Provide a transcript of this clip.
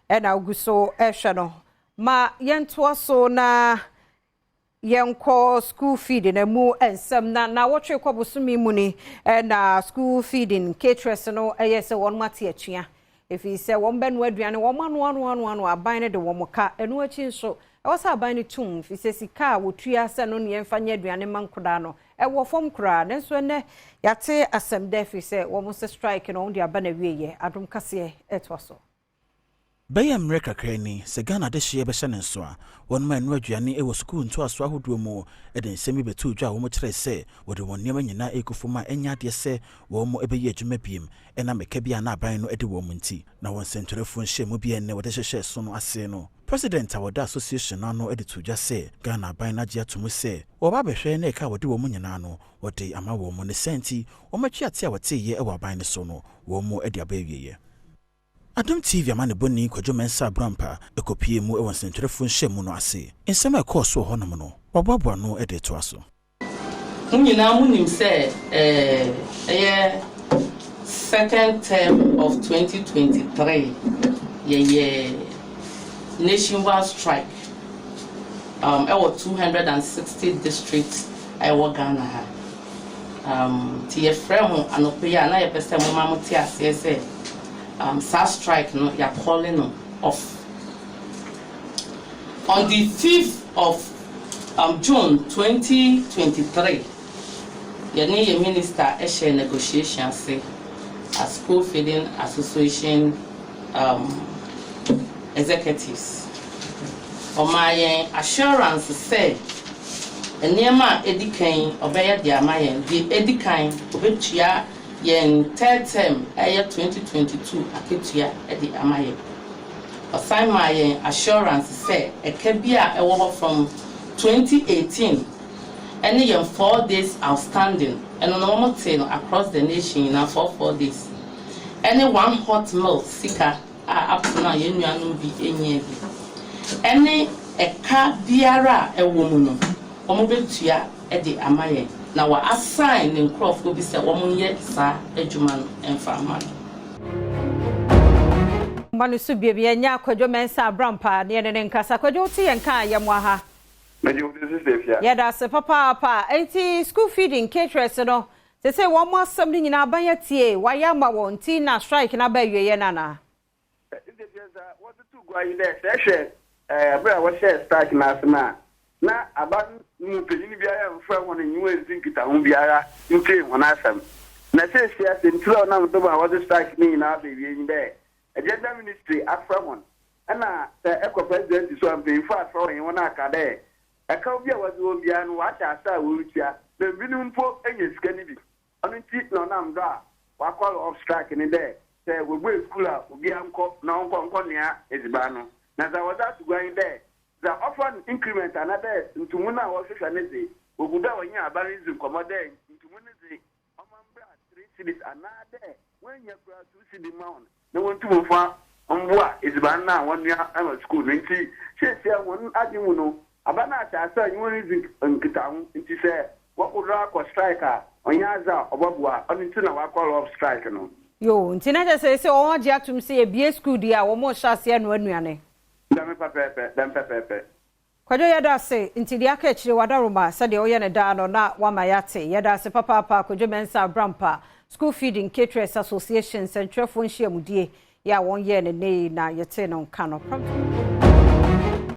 ena oguso ehwe no ma yentoa so na yenko school feeding emu ensem na wotwe kwabosumi mu ni na school feeding caterers no eyese won mate atua efi se won benu aduane won anu aban ne de won ka enu achi nso ewasa aban ne tum fi se sika wotua se no ne yemfanya aduane mankoda no ewo fom kra ne nso ne yate asem de fi se won se strike no de aba na wieye Adom Kasee etwaso Bayam Reka Crane, Sagana de Shia Beshanensoa, one man Ragiani, a was school to us Swahudumo, and then semi betu jar, much say, what the one never na echo for my enya dear say, one more every year to mepim, and I'm a cabiana buying no eddy woman tea. Now one sent telephone shame will be and never share sono aseno. President our association now no edit to just say, Ghana by Nadia to me say, or Baba Shane Ka would do woman yanano, what day am a woman a senti, or my chat our tea ye our buying the sono, one more eddy baby. Adom TV amane boni kwadwo mensa brampa ekopie mu ewon sentrefo nhemu no ase ensem ekọ so honom no wababwa no ede to aso nyina munim se second term of 2023 ye nationwide strike ewo 260 districts ewo Ghana ha tie frem anopeya na ye pese mo mamuti ase se SARS strike no ya calling no off on the 5th of June 2023 ye minister share negotiations say a school feeding association executives for my assurance say enema edikan obeya dia mayen di edikan obetua yen third term 2022 aketua edi amaye assign my assurance say ekebia ewo from 2018 any yen 4 days outstanding and normal thing across the nation na for 4 days any one hot meal sika up to now yen nuanu bi enye bi any eka biara ewo mu no omo betua edi amaye na wa assign in crop go be say woman ye sa adwuma no emfa manu su bia nya kwadwo mensa brampa ne ne nkasa kwadwo ti yenka yemwa ha meju this is the ya da se papa enti school feeding caterers no say one more asem ni nyina ban yatie wa ya ma won ti na strike na ba wiye nana what to go in there session bra wa share strike na asema na aban mu pejini biara mfa won nyiwe zinkita ho biara nke won asem na se sia se ntlo na mdo ba was strike ni na be wie nbe agenda ministry afra won na eco president so am be fa afra won aka de aka obi a wazi obi anu wa ta asa worutia na binu mpo enye sika ni bi onu nti na mdo a wa call off strike ni de se we go school a obi anko na onko nia ezibano na za waza to go in there the offer increment another ntumuna wa hwehwe ne ze oguda wanya abarizu komode ntumuna ze omambra 3 cities another wanya kura 2 city mount na wontu fa mbua eziban na wonua ama school nti chesia won ajimu no abana atasa nyi zik nkitahu nti se wakura ko striker onyaza obabua onti na wa call off strike no yo nti na se o agi atum se ebie school dia wo mo hyase no anuane dam pepe kwadwo yada se nti dia ka chire wadaroma sade o ye ne da no na wama yate yada se papa kwadwo mensa brampa school feeding caterers association central phone share mudie ya won ye ne na yete no nka no